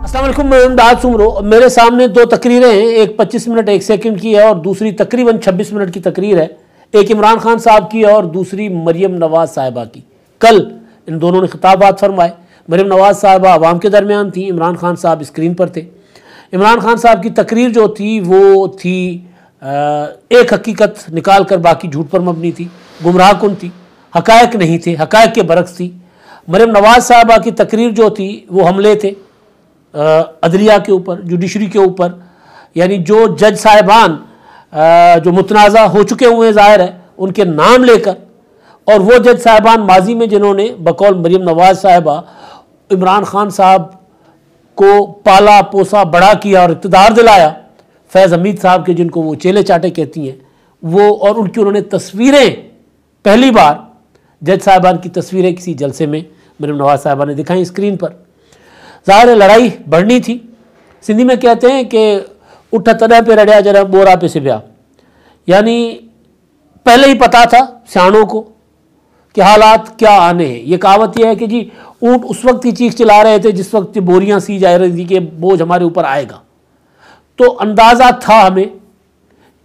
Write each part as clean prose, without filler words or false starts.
अस्सलाम वालेकुम, मैं इमदाद सुमरो। मेरे सामने दो तकरीरें हैं, एक 25 मिनट 1 सेकंड की है और दूसरी तकरीबन 26 मिनट की तकरीर है। एक इमरान खान साहब की है और दूसरी मरियम नवाज़ साहिबा की। कल इन दोनों ने खिताबात फरमाए। मरियम नवाज़ साहिबा आवाम के दरमियान थी, इमरान खान साहब स्क्रीन पर थे। इमरान खान साहब की तकरीर जो थी वो थी एक हकीकत निकाल कर बाकी झूठ पर मबनी थी, गुमराह कुन थी, हकायक नहीं थे, हकायक के बरक्स थी। मरियम नवाज़ साहिबा की तकरीर जो थी वो हमले थे अदलिया के ऊपर, जुडिशरी के ऊपर, यानी जो जज साहिबान जो मुतनाज़ा हो चुके हुए हैं ज़ाहिर है उनके नाम लेकर, और वो जज साहिबान माजी में जिन्होंने बकौल मरियम नवाज़ साहिबा इमरान खान साहब को पाला पोसा बड़ा किया और इक़्तिदार दिलाया, फैज़ हमीद साहब के जिनको वो चेले चाटे कहती हैं वो, और उनकी उन्होंने तस्वीरें पहली बार जज साहिबान की तस्वीरें किसी जलसे में मरियम नवाज़ साहिबा ने दिखाई स्क्रीन पर। ज़ाहिर लड़ाई बढ़नी थी। सिंधी में कहते हैं कि उठ तॾहिं पे रड़िया जरा बोरा पे सिबिया, यानी पहले ही पता था सियाणों को कि हालात क्या आने हैं। ये कहावत यह है कि जी ऊँट उस वक्त ही चीख चिल्ला रहे थे जिस वक्त बोरियां सी जा रही थी कि बोझ हमारे ऊपर आएगा। तो अंदाज़ा था हमें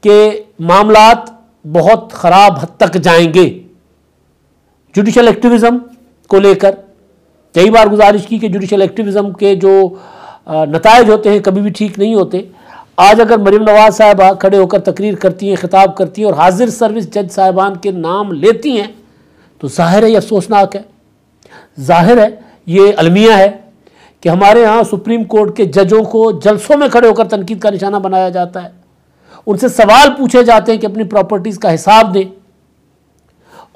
कि मामलात बहुत ख़राब हद तक जाएंगे। जुडिशल एक्टिविज़म को लेकर कई बार गुजारिश की कि जुडिशल एक्टिविज़म के जो नताइज होते हैं कभी भी ठीक नहीं होते। आज अगर मरियम नवाज़ साहिबा खड़े होकर तकरीर करती हैं, खिताब करती हैं और हाजिर सर्विस जज साहिबान के नाम लेती हैं तो जाहिर है ये अफसोसनाक है। जाहिर है ये अलमिया है कि हमारे यहाँ सुप्रीम कोर्ट के जजों को जलसों में खड़े होकर तनकीद का निशाना बनाया जाता है, उनसे सवाल पूछे जाते हैं कि अपनी प्रॉपर्टीज़ का हिसाब दें,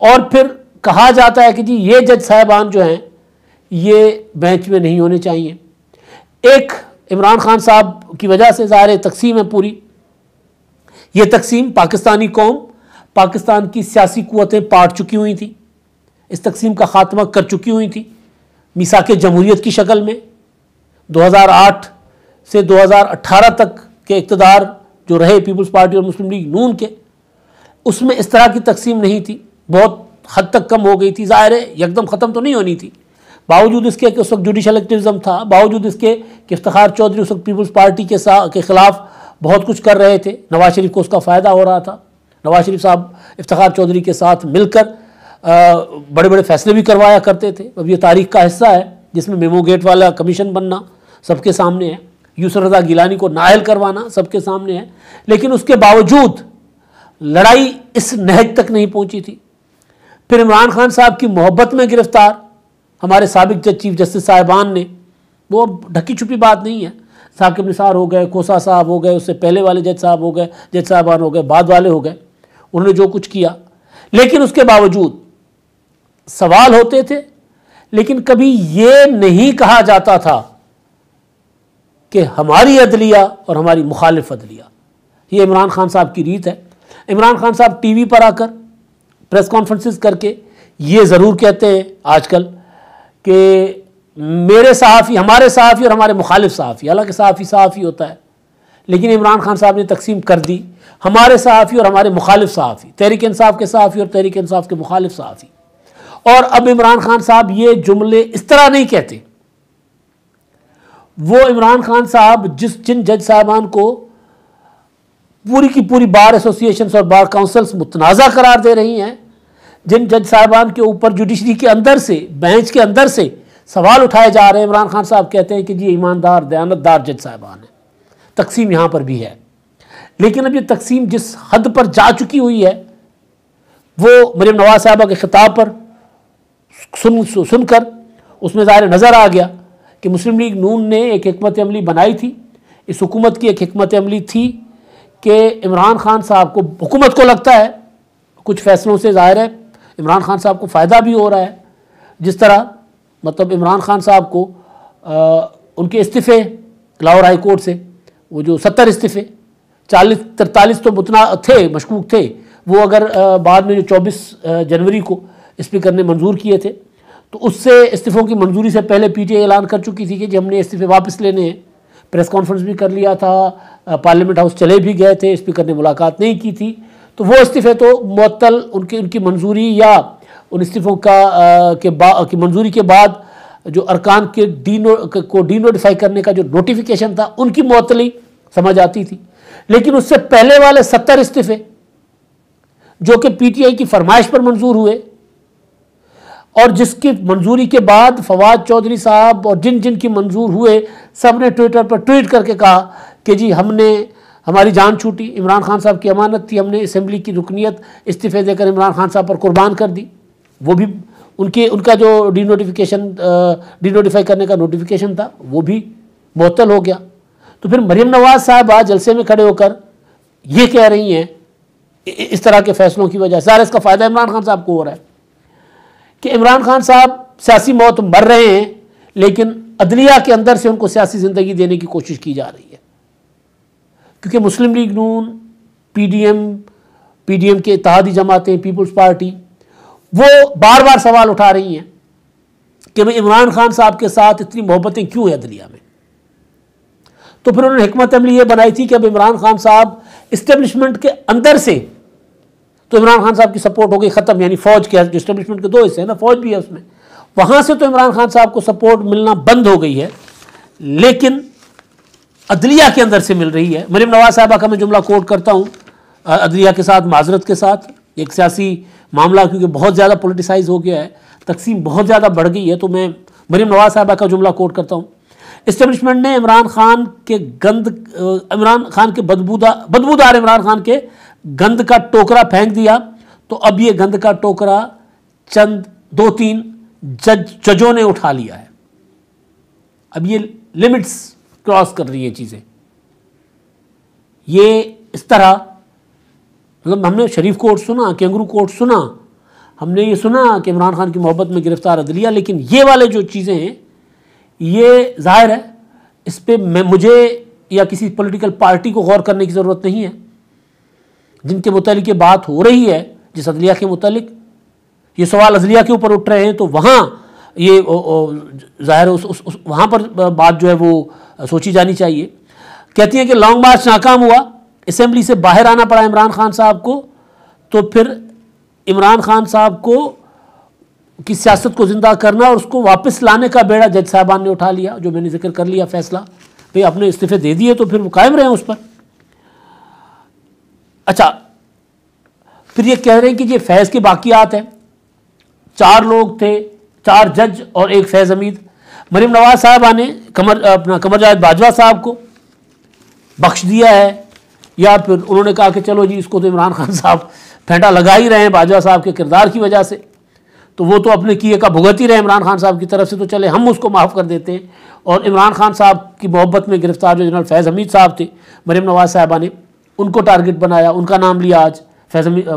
और फिर कहा जाता है कि जी ये जज साहिबान जो हैं ये बेंच में नहीं होने चाहिए। एक इमरान खान साहब की वजह से ज़ाहिर तकसीम है पूरी। ये तकसीम पाकिस्तानी कौम, पाकिस्तान की सियासी कुव्वतें पाट चुकी हुई थी, इस तकसीम का ख़ात्मा कर चुकी हुई थी मिसाक जमहूरियत की शक्ल में। 2008 से 2018 तक के इक़्तिदार जो रहे पीपल्स पार्टी और मुस्लिम लीग नून के, उसमें इस तरह की तकसीम नहीं थी, बहुत हद तक कम हो गई थी। ज़ाहिर है एकदम ख़त्म तो नहीं होनी थी, बावजूद इसके कि उस वक्त जुडिशल एक्टिविज़म था, बावजूद इसके कि इफ्तिखार चौधरी उस वक्त पीपल्स पार्टी के ख़िलाफ़ बहुत कुछ कर रहे थे, नवाज शरीफ को उसका फ़ायदा हो रहा था। नवाज शरीफ साहब इफ्तिखार चौधरी के साथ मिलकर बड़े बड़े फ़ैसले भी करवाया करते थे। अब ये तारीख़ का हिस्सा है जिसमें मेमो गेट वाला कमीशन बनना सबके सामने है, यूसुफ रज़ा गिलानी को नाअहल करवाना सबके सामने है। लेकिन उसके बावजूद लड़ाई इस नहज तक नहीं पहुँची थी। फिर इमरान खान साहब की मोहब्बत में गिरफ़्तार हमारे साबिक जज चीफ जस्टिस साहिबान ने, वो ढकी छुपी बात नहीं है, साकिब निसार हो गए, खोसा साहब हो गए, उससे पहले वाले जज साहब हो गए, जज साहिबान हो गए, बाद वाले हो गए, उन्होंने जो कुछ किया। लेकिन उसके बावजूद सवाल होते थे, लेकिन कभी ये नहीं कहा जाता था कि हमारी अदलिया और हमारी मुखालिफ अदलिया। ये इमरान खान साहब की रीत है। इमरान खान साहब टीवी पर आकर प्रेस कॉन्फ्रेंसेस करके ये ज़रूर कहते हैं आजकल कि मेरे सहाफ़ी, हमारे सहाफ़ी और हमारे मुखालिफ सहाफ़ी, हालांकि सहाफ़ी सहाफ़ी होता है, लेकिन इमरान खान साहब ने तकसीम कर दी हमारे सहाफ़ी और हमारे मुखालिफ सहाफ़ी, तहरीक इंसाफ के सहाफ़ी और तहरीक इंसाफ के मुखालिफ सहाफ़ी। और अब इमरान खान साहब ये जुमले इस तरह नहीं कहते। वो इमरान खान साहब जिन जज साहिबान को पूरी की पूरी बार एसोसिएशंस और बार काउंसिल्स मुतनाज़ा करार दे रही हैं, जिन जज साहिबान के ऊपर जुडिशरी के अंदर से, बेंच के अंदर से सवाल उठाए जा रहे हैं, इमरान खान साहब कहते हैं कि जी ईमानदार दयानतदार जज साहिबान हैं। तकसीम यहाँ पर भी है, लेकिन अब ये तकसीम जिस हद पर जा चुकी हुई है वो मरियम नवाज़ साहिबा के खिताब पर सुनकर उसमें ज़ाहिर नज़र आ गया कि मुस्लिम लीग नून ने एक हिकमत अमली बनाई थी। इस हुकूमत की एक हिकमत अमली थी कि इमरान खान साहब को, हुकूमत को लगता है कुछ फ़ैसलों से ज़ाहिर है इमरान खान साहब को फ़ायदा भी हो रहा है। जिस तरह मतलब इमरान खान साहब को उनके इस्तीफ़े लाहौर हाई कोर्ट से, वो जो 70 इस्तीफ़े 43 तो मुतना थे, मशकूक थे, वो अगर बाद में जो 24 जनवरी को स्पीकर ने मंजूर किए थे तो उससे इस्तीफ़ों की मंजूरी से पहले पीटीआई ऐलान कर चुकी थी कि जी हमने इस्तीफ़े वापस लेने हैं। प्रेस कॉन्फ्रेंस भी कर लिया था, पार्लियामेंट हाउस चले भी गए थे, स्पीकर ने मुलाकात नहीं की थी। तो वो इस्तीफ़े तो मुअत्तल उनकी मंजूरी या उन इस्तीफ़ों की मंजूरी के बाद जो अरकान के को डीनोटिफाई करने का जो नोटिफिकेशन था उनकी मुअत्तली समझ आती थी। लेकिन उससे पहले वाले 70 इस्तीफे जो कि पीटीआई की फरमाइश पर मंजूर हुए और जिसकी मंजूरी के बाद फवाद चौधरी साहब और जिन जिन की मंजूर हुए सब ने ट्विटर पर ट्वीट करके कहा कि जी हमारी जान छूटी, इमरान खान साहब की अमानत थी, हमने असेंबली की रुकनीत इस्तीफे देकर इमरान खान साहब पर कुर्बान कर दी। वो भी उनका जो डीनोटिफाई करने का नोटिफिकेशन था वो भी मुअत्तल हो गया। तो फिर मरियम नवाज साहब आज जलसे में खड़े होकर ये कह रही हैं इस तरह के फैसलों की वजह से, सारा इसका फ़ायदा इमरान खान साहब को हो रहा है कि इमरान खान साहब सियासी मौत मर रहे हैं, लेकिन अदलिया के अंदर से उनको सियासी ज़िंदगी देने की कोशिश की जा रही है। क्योंकि मुस्लिम लीग नून, पीडीएम के इत्तेहादी जमातें, पीपल्स पार्टी, वो बार बार सवाल उठा रही हैं कि भाई इमरान खान साहब के साथ इतनी मोहब्बतें क्यों है अदलिया में। तो फिर उन्होंने हिकमत अमली ये बनाई थी कि अब इमरान खान साहब इस्टेब्लिशमेंट के अंदर से, तो इमरान खान साहब की सपोर्ट हो गई ख़त्म, यानी फौज के इस्टेब्लिशमेंट के दो हिस्से हैं ना, फौज भी है उसमें, वहाँ से तो इमरान खान साहब को सपोर्ट मिलना बंद हो गई है, लेकिन अदलिया के अंदर से मिल रही है। मरियम नवाज साहबा का मैं जुमला कोट करता हूँ, अदलिया के साथ माजरत के साथ, एक सियासी मामला क्योंकि बहुत ज़्यादा पोलिटिसाइज हो गया है, तकसीम बहुत ज़्यादा बढ़ गई है, तो मैं मरियम नवाज साहबा का जुमला कोट करता हूँ। इस्टेब्लिशमेंट ने इमरान खान के बदबूदार इमरान खान के गंद का टोकरा फेंक दिया, तो अब ये गंद का टोकरा चंद 2-3 जजों ने उठा लिया है। अब ये लिमिट्स क्रॉस कर रही है चीज़ें। ये इस तरह, मतलब हमने शरीफ कोर्ट सुना, कैंगरू कोर्ट सुना, हमने ये सुना कि इमरान खान की मोहब्बत में गिरफ्तार अदलिया, लेकिन ये वाले जो चीज़ें हैं ये जाहिर है इस पर मुझे या किसी पॉलिटिकल पार्टी को गौर करने की ज़रूरत नहीं है। जिनके मुतालिक ये बात हो रही है, जिस अदलिया के मुतालिक ये सवाल अदलिया के ऊपर उठ रहे हैं, तो वहाँ ये ज़ाहिर वहाँ पर बात जो है वो सोची जानी चाहिए। कहती हैं कि लॉन्ग मार्च नाकाम हुआ, असेंबली से बाहर आना पड़ा इमरान खान साहब को, तो फिर इमरान खान साहब को की सियासत को ज़िंदा करना और उसको वापस लाने का बेड़ा जज साहबान ने उठा लिया, जो मैंने जिक्र कर लिया फैसला, भाई अपने इस्तीफे दे दिए तो फिर वो कायम रहे उस पर। अच्छा, फिर ये कह रहे हैं कि ये फैज़ की बाकियात है, 4 लोग थे, 4 जज और 1 फैज़ हमीद। मरियम नवाज साहबा ने कमर जावेद बाजवा साहब को बख्श दिया है, या फिर उन्होंने कहा कि चलो जी इसको तो इमरान खान साहब फेंटा लगा ही रहे हैं बाजवा साहब के किरदार की वजह से, तो वो तो अपने किए का भुगत ही रहे इमरान खान साहब की तरफ से, तो चले हम उसको माफ़ कर देते हैं। और इमरान खान साहब की मोहब्बत में गिरफ्तार जो जनरल फैज़ हमीद साहब थे, मरियम नवाज साहबा ने उनको टारगेट बनाया, उनका नाम लिया, आज फैज़ हमीद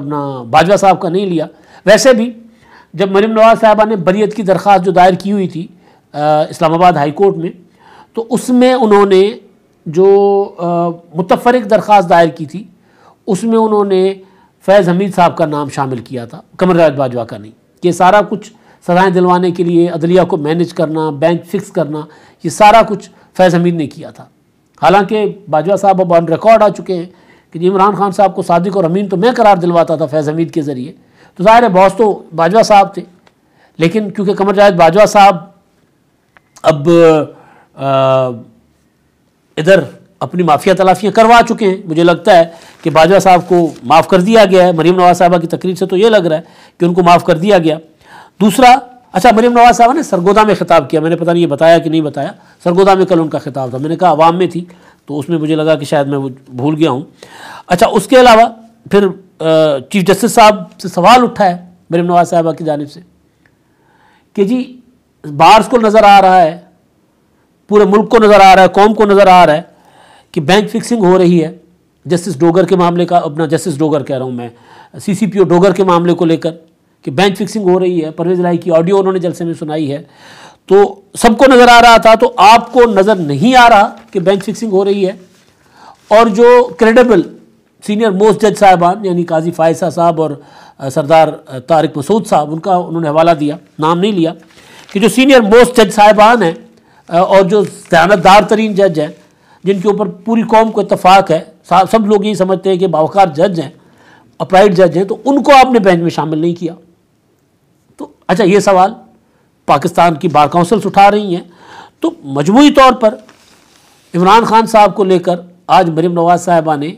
बाजवा साहब का नहीं लिया। वैसे भी जब मरियम नवाज साहबा ने बरियत की दरख्वास्त जो दायर की हुई थी इस्लामाबाद हाई कोर्ट में, तो उसमें उन्होंने जो मुतफ़रिक दरख्वास्त दायर की थी उसमें उन्होंने फैज़ हमीद साहब का नाम शामिल किया था, कमर जावेद बाजवा का नहीं। ये सारा कुछ सज़ाएँ दिलवाने के लिए, अदलिया को मैनेज करना, बेंच फिक्स करना, ये सारा कुछ फैज़ हमीद ने किया था। हालांकि बाजवा साहब अब ऑन रिकॉर्ड आ चुके हैं कि इमरान खान साहब को सादिक और अमीन तो मैं करार दिलवाता था फैज़ हमीद के ज़रिए, तो ज़ाहिर है बॉस तो बाजवा साहब थे। लेकिन क्योंकि कमर जावेद बाजवा साहब अब इधर अपनी माफिया तलाफियाँ करवा चुके हैं, मुझे लगता है कि बाजवा साहब को माफ़ कर दिया गया है। मरियम नवाज साहबा की तकरीर से तो ये लग रहा है कि उनको माफ़ कर दिया गया। दूसरा, अच्छा, मरियम नवाज साहबा ने सरगोदा में खिताब किया, मैंने पता नहीं ये बताया कि नहीं बताया, सरगोदा में कल उनका खिताब था, मैंने कहा अवाम में थी तो उसमें मुझे लगा कि शायद मैं वो भूल गया हूँ। अच्छा, उसके अलावा फिर चीफ जस्टिस साहब से सवाल उठा है मरियम नवाज साहबा की जानिब से कि जी बार्स को नज़र आ रहा है, पूरे मुल्क को नज़र आ रहा है, कौम को नज़र आ रहा है कि बैंक फिक्सिंग हो रही है जस्टिस डोगर के मामले का, अपना जस्टिस डोगर कह रहा हूँ मैं, CCPO डोगर के मामले को लेकर कि बैंक फिक्सिंग हो रही है। परवेज़ इलाही की ऑडियो उन्होंने जलसे में सुनाई है, तो सबको नज़र आ रहा था, तो आपको नज़र नहीं आ रहा कि बैंक फिक्सिंग हो रही है। और जो क्रेडिबल सीनियर मोस्ट जज साहबान यानी काजी फायसा साहब और सरदार तारिक मसूद साहब, उनका उन्होंने हवाला दिया, नाम नहीं लिया, कि जो सीनियर मोस्ट जज साहबान हैं और जो दयानतदार तरीन जज हैं, जिनके ऊपर पूरी कौम को इत्तफाक है, सब लोग यही समझते हैं कि बावकार जज हैं, अपराइट जज हैं, तो उनको आपने बेंच में शामिल नहीं किया। तो अच्छा, ये सवाल पाकिस्तान की बार काउंसिल्स उठा रही हैं। तो मजमूई तौर पर इमरान खान साहब को लेकर आज मरीम नवाज़ साहिबा ने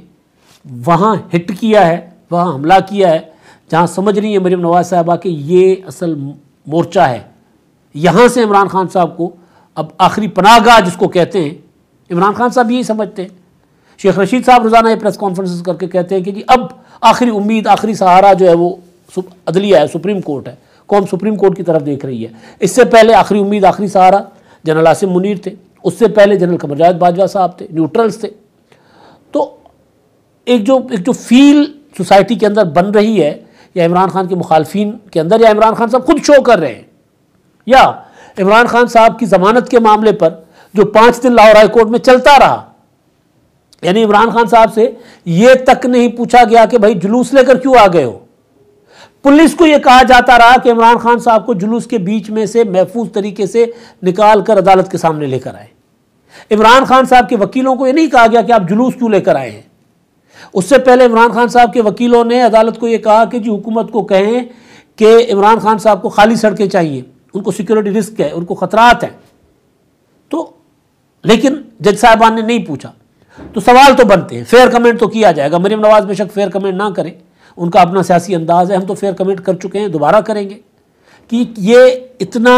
वहाँ हिट किया है, वहाँ हमला किया है जहाँ समझ रही है मरीम नवाज़ साहिबा कि ये असल मोर्चा है। यहाँ से इमरान खान साहब को अब आखिरी पनाहगाह जिसको कहते हैं, इमरान खान साहब यही समझते हैं। शेख रशीद साहब रोज़ाना ये प्रेस कॉन्फ्रेंस करके कहते हैं कि जी अब आखिरी उम्मीद, आखिरी सहारा जो है वो अदलिया है, सुप्रीम कोर्ट है। कौम सुप्रीम कोर्ट की तरफ देख रही है। इससे पहले आखिरी उम्मीद, आखिरी सहारा जनरल आसिम मुनीर थे, उससे पहले जनरल कमर जावेद बाजवा साहब थे, न्यूट्रल्स थे। तो एक जो फील सोसाइटी के अंदर बन रही है, या इमरान खान के मुखालफिन के अंदर, या इमरान खान साहब खुद शो कर रहे हैं, या इमरान खान साहब की ज़मानत के मामले पर जो 5 दिन लाहौर हाई कोर्ट में चलता रहा, यानी इमरान खान साहब से ये तक नहीं पूछा गया कि भाई जुलूस लेकर क्यों आ गए हो। पुलिस को यह कहा जाता रहा कि इमरान खान साहब को जुलूस के बीच में से महफूज तरीके से निकाल कर अदालत के सामने लेकर आए। इमरान खान साहब के वकीलों को यह नहीं कहा गया कि आप जुलूस क्यों लेकर आए हैं। उससे पहले इमरान खान साहब के वकीलों ने अदालत को यह कहा कि जी हुकूमत को कहें कि इमरान खान साहब को खाली सड़कें चाहिए, उनको सिक्योरिटी रिस्क है, उनको खतरात हैं। तो लेकिन जज साहबान ने नहीं पूछा। तो सवाल तो बनते हैं, फेयर कमेंट तो किया जाएगा। मरीम नवाज़ बेशक फेयर कमेंट ना करें, उनका अपना सियासी अंदाज़ है, हम तो फेयर कमेंट कर चुके हैं, दोबारा करेंगे कि ये इतना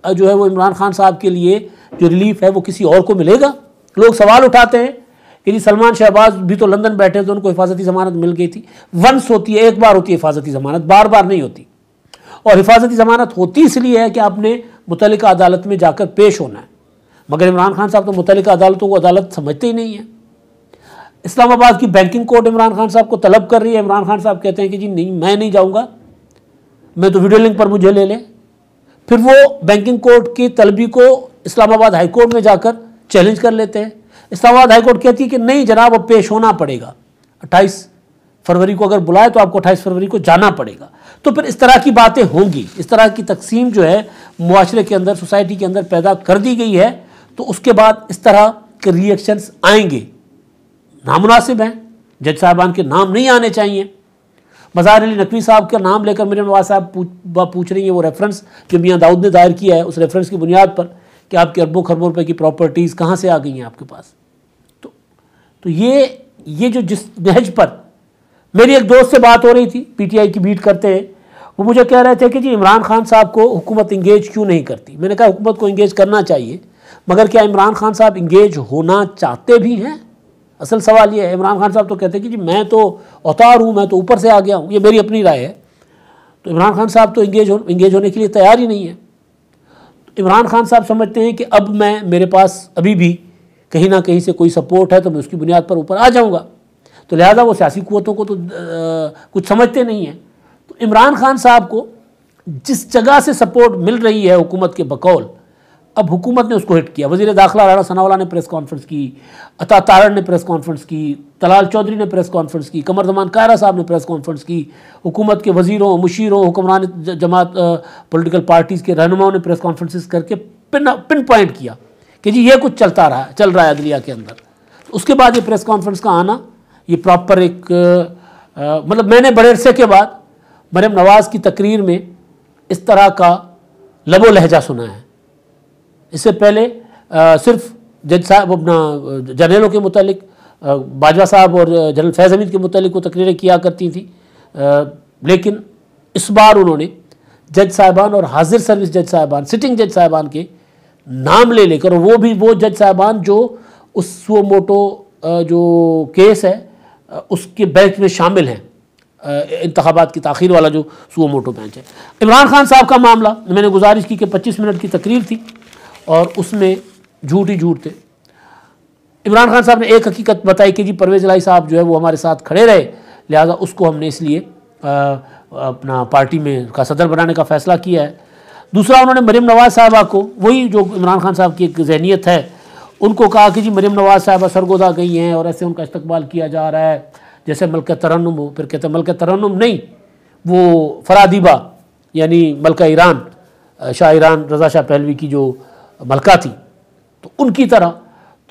जो है वो इमरान खान साहब के लिए जो रिलीफ है वो किसी और को मिलेगा। लोग सवाल उठाते हैं कि जी सलमान शहबाज भी तो लंदन बैठे थे, उनको हिफाजती ज़मानत मिल गई थी। वंस होती है, एक बार होती है हिफाजती ज़मानत, बार बार नहीं होती। और हिफाजती ज़मानत होती इसलिए है कि आपने मुतल्लिका अदालत में जाकर पेश होना है। मगर इमरान खान साहब तो मुतल्लिका अदालतों को अदालत समझते ही नहीं है। इस्लामाबाद की बैंकिंग कोर्ट इमरान खान साहब को तलब कर रही है। इमरान खान साहब कहते हैं कि जी नहीं, मैं नहीं जाऊंगा, मैं तो वीडियो लिंक पर मुझे ले लें। फिर वो बैंकिंग कोर्ट की तलबी को इस्लामाबाद हाई कोर्ट में जाकर चैलेंज कर लेते हैं। इस्लामाबाद हाई कोर्ट कहती है कि नहीं जनाब, अब पेश होना पड़ेगा, 28 फरवरी को अगर बुलाए तो आपको 28 फरवरी को जाना पड़ेगा। तो फिर इस तरह की बातें होंगी, इस तरह की तकसीम जो है मुआशरे के अंदर, सोसाइटी के अंदर पैदा कर दी गई है। तो उसके बाद इस तरह के रिएक्शंस आएंगे, नामुनासिब हैं। जज साहबान के नाम नहीं आने चाहिए। मज़ार अली नकवी साहब का नाम लेकर मरीम नवाज़ साहब पूछ रही है, वो रेफरेंस जो मियाँ दाऊद ने दायर किया है, उस रेफरेंस की बुनियाद पर कि आपके अरबों खरबों रुपए की प्रॉपर्टीज़ कहाँ से आ गई हैं आपके पास। तो ये जो जिस नहज पर मेरी एक दोस्त से बात हो रही थी, पीटीआई की बीट करते हैं, वो मुझे कह रहे थे कि जी इमरान खान साहब को हुकूमत इंगेज क्यों नहीं करती। मैंने कहा हुकूमत को इंगेज करना चाहिए, मगर क्या इमरान खान साहब इंगेज होना चाहते भी हैं? असल सवाल ये है। इमरान खान साहब तो कहते हैं कि जी मैं तो अवतार हूँ, मैं तो ऊपर से आ गया हूँ, ये मेरी अपनी राय है। तो इमरान खान साहब तो इंगेज होने के लिए तैयार ही नहीं है। तो इमरान खान साहब समझते हैं कि अब मेरे पास अभी भी कहीं ना कहीं से कोई सपोर्ट है तो मैं उसकी बुनियाद पर ऊपर आ जाऊँगा। तो लिहाजा वो सियासी कुव्वतों को तो कुछ समझते नहीं हैं। तो इमरान खान साहब को जिस जगह से सपोर्ट मिल रही है हुकूमत के बकौल, अब हुकूमत ने उसको हिट किया। वज़ीर दाखिला राणा सनाउल्लाह ने प्रेस कॉन्फ्रेंस की, अता तारण ने प्रेस कॉन्फ्रेंस की, तलाल चौधरी ने प्रेस कॉन्फ्रेंस की, कमर ज़मान कायरा साहब ने प्रेस कॉन्फ्रेंस की, हुकूमत के वज़ीरों, मुशीरों, हुक्मरान जमात पॉलिटिकल पार्टीज़ के रहनुमाओं ने प्रेस कॉन्फ्रेंसेस करके पिन पॉइंट किया कि जी ये कुछ चल रहा है अदलिया के अंदर। तो उसके बाद ये प्रेस कॉन्फ्रेंस का आना, ये प्रॉपर एक मतलब मैंने बड़े अरसे के बाद मरीम नवाज़ की तकरीर में इस तरह का लबो लहजा सुना है। इससे पहले सिर्फ जज साहब अपना जनरलों के मुतालिक, बाजवा साहब और जनरल फैज़ हमीद के मुतालिक वो तकरीरें किया करती थी, लेकिन इस बार उन्होंने जज साहबान और हाजिर सर्विस जज साहबान, सिटिंग जज साहबान के नाम ले लेकर, और वो भी वो जज साहबान जो उस सुओ मोटो जो केस है उसके बेंच में शामिल हैं, इंतखाबात की ताख़ीर वाला जो सुओ मोटो बेंच है। इमरान खान साहब का मामला, मैंने गुजारिश की कि 25 मिनट की तकरीर थी और उसमें झूठ ही झूठ थे। इमरान खान साहब ने एक हकीकत बताई कि जी परवेज़ इलाही साहब जो है वो हमारे साथ खड़े रहे, लिहाजा उसको हमने इसलिए अपना पार्टी में का सदर बनाने का फ़ैसला किया है। दूसरा, उन्होंने मरीम नवाज़ साहबा को, वही जो इमरान खान साहब की एक जहनीत है, उनको कहा कि जी मरीम नवाज़ साहबा सरगोदा गई हैं और ऐसे उनका इस्तकबाल किया जा रहा है जैसे मलका तरन्नुम हो। फिर कहते हैं मलका तरन्नुम नहीं, वो फरादीबा यानी मलका ईरान, शाह ईरान रज़ा शाह पहलवी की जो मलका थी, तो उनकी तरह।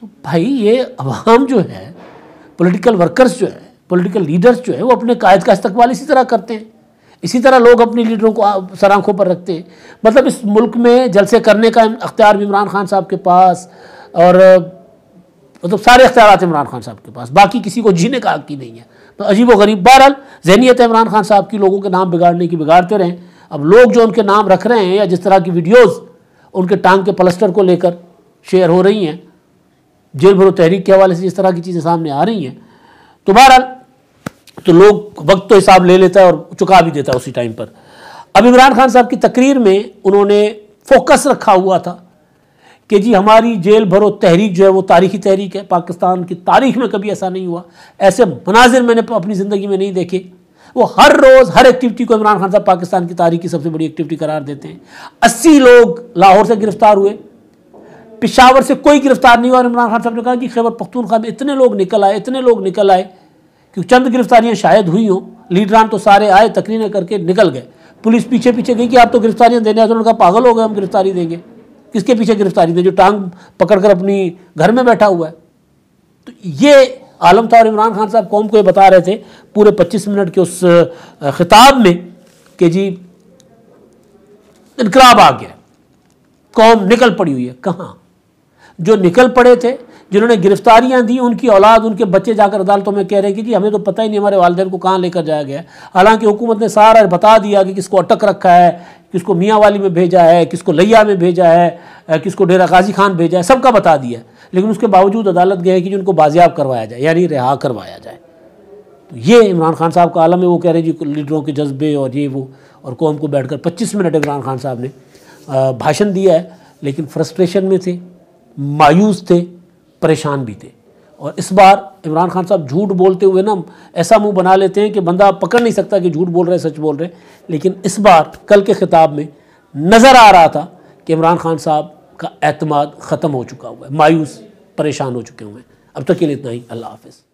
तो भाई ये अवाम जो है, पॉलिटिकल वर्कर्स जो है, पॉलिटिकल लीडर्स जो है, वो अपने कायद का इस्तकबाल इसी तरह करते हैं। इसी तरह लोग अपने लीडरों को सर आंखों पर रखते हैं। मतलब इस मुल्क में जलसे करने का अख्तियार भी इमरान खान साहब के पास, और मतलब सारे अख्तियार इमरान खान साहब के पास, बाकी किसी को जीने का हक ही नहीं है। तो अजीब व गरीब बहरहाल जहनीत है इमरान खान साहब की, लोगों के नाम बिगाड़ने की बिगाड़ते रहें। अब लोग जो उनके नाम रख रहे हैं या जिस तरह की वीडियोज़ उनके टांग के प्लस्टर को लेकर शेयर हो रही हैं, जेल भरो तहरीक के हवाले से जिस तरह की चीज़ें सामने आ रही हैं, तो बहरहाल तो लोग वक्त तो हिसाब ले लेता है और चुका भी देता है उसी टाइम पर। अब इमरान खान साहब की तकरीर में उन्होंने फोकस रखा हुआ था कि जी हमारी जेल भरो तहरीक जो है वो तारीखी तहरीक है, पाकिस्तान की तारीख में कभी ऐसा नहीं हुआ, ऐसे मनाजिर मैंने अपनी ज़िंदगी में नहीं देखे। वो हर रोज़ हर एक्टिविटी को इमरान खान साहब पाकिस्तान की तारीख की सबसे बड़ी एक्टिविटी करार देते हैं। 80 लोग लाहौर से गिरफ्तार हुए, पेशावर से कोई गिरफ्तार नहीं हुआ, और इमरान खान साहब ने कहा कि खैबर पख्तूनख्वा में इतने लोग निकल आए, इतने लोग निकल आए कि चंद गिरफ्तारियां शायद हुई हों, लीडरान तो सारे आए, तकरीरें करके निकल गए। पुलिस पीछे पीछे गई कि आप तो गिरफ्तारियां देने आए, तो उन्होंने कहा पागल हो गए, हम गिरफ्तारी देंगे? किसके पीछे गिरफ्तारी दें? जो टांग पकड़कर अपनी घर में बैठा हुआ है। तो ये आलम था, और इमरान खान साहब कौम को ये बता रहे थे पूरे 25 मिनट के उस खिताब में कि जी इनकलाब आ गया, कौम निकल पड़ी हुई है। कहाँ? जो निकल पड़े थे, जिन्होंने गिरफ्तारियां दी, उनकी औलाद, उनके बच्चे जाकर अदालतों में कह रहे हैं कि जी हमें तो पता ही नहीं हमारे वालिदैन को कहाँ लेकर जाया गया। हालांकि हुकूमत ने सारा बता दिया कि किसको अटक रखा है, किसको मियाँ वाली में भेजा है, किसको लिया में भेजा है, किसको डेरा गाजी खान भेजा है, सबका बता दिया। लेकिन उसके बावजूद अदालत गए कि उनको बाजियाब करवाया जाए, यानी रिहा करवाया जाए। तो ये इमरान खान साहब का आलम है। वो कह रहे हैं जी लीडरों के जज्बे और ये वो, और कौम को बैठकर 25 मिनट इमरान खान साहब ने भाषण दिया है, लेकिन फ्रस्ट्रेशन में थे, मायूस थे, परेशान भी थे। और इस बार इमरान खान साहब झूठ बोलते हुए ना ऐसा मुंह बना लेते हैं कि बंदा पकड़ नहीं सकता कि झूठ बोल रहे सच बोल रहे। लेकिन इस बार कल के खिताब में नज़र आ रहा था कि इमरान खान साहब का एतमाद ख़त्म हो चुका हुआ है, मायूस परेशान हो चुके हुए हैं। अब तक के लिए इतना ही। अल्लाह हाफ़िज़।